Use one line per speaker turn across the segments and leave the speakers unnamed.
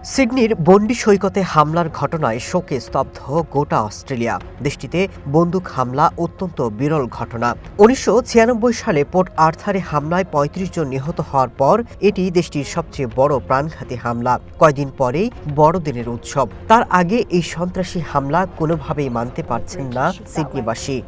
সিডনির বন্ডি সৈকতে হামলার ঘটনায় শোকে স্তব্ধ গোটা অস্ট্রেলিয়া। দেশটিতে বন্দুক হামলা অত্যন্ত বিরল ঘটনা। ১৯৯৬ সালে পোর্ট আর্থারে হামলায় ৩৫ জন নিহত হওয়ার পর এটি দেশটির সবচেয়ে বড় প্রাণঘাতী হামলা। কয়দিন পরেই বড়দিনের উৎসব। তার আগে এই সন্ত্রাসী হামলা কোনোভাবেই মানতে পারছেন না সিডনিবাসী।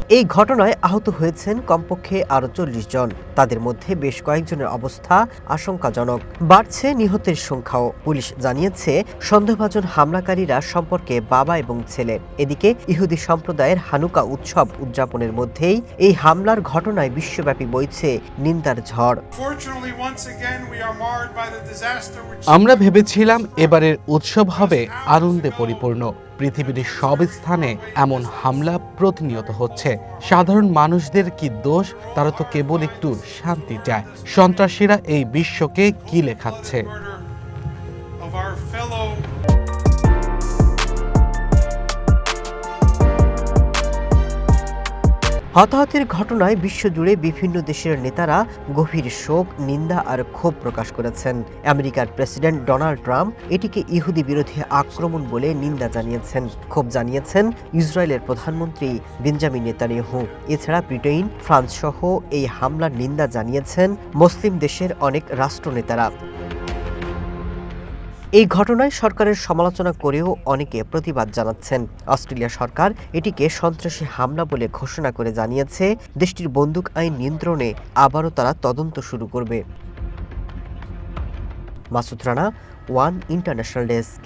এই ঘটনায় আহত হয়েছেন কমপক্ষে আরও ৪০ জন। তাদের মধ্যে বেশ কয়েকজনের অবস্থা আশঙ্কাজনক। বাড়ছে নিহতের সংখ্যাও। পুলিশ জানিয়েছে সন্দেহভাজন হামলাকারীরা সম্পর্কে বাবা এবং ছেলে। এদিকে ইহুদি সম্প্রদায়ের হানুকা উৎসব উদযাপনের মধ্যেই এই হামলার ঘটনায় বিশ্বব্যাপী বইছে নিন্দার ঝড়।
আমরা ভেবেছিলাম এবারের উৎসব হবে আনন্দে পরিপূর্ণ। পৃথিবীর সব স্থানে এমন হামলা প্রতিনিয়ত হচ্ছে। সাধারণ মানুষদের কি দোষ? তারা তো কেবল একটু শান্তি চায়। সন্ত্রাসীরা এই বিশ্বকে কি লেখাচ্ছে?
হতাহতের ঘটনায় বিশ্বজুড়ে বিভিন্ন দেশের নেতারা গভীর শোক, নিন্দা আর ক্ষোভ প্রকাশ করেছেন। আমেরিকার প্রেসিডেন্ট ডোনাল্ড ট্রাম্প এটিকে ইহুদি বিরোধী আক্রমণ বলে নিন্দা জানিয়েছেন। ক্ষোভ জানিয়েছেন ইসরায়েলের প্রধানমন্ত্রী বেঞ্জামিন নেতানিয়াহু। এছাড়া ব্রিটেন, ফ্রান্স সহ এই হামলার নিন্দা জানিয়েছেন মুসলিম দেশের অনেক রাষ্ট্রনেতারা। এই ঘটনায় সরকারের সমালোচনা করেও অনেকে প্রতিবাদ জানাচ্ছেন। অস্ট্রেলিয়া সরকার এটিকে সন্ত্রাসী হামলা বলে ঘোষণা করে জানিয়েছে দেশটির বন্দুক আইন নিয়ন্ত্রণে আবারও তারা তদন্ত শুরু করবে। Masud Rana, one international desk.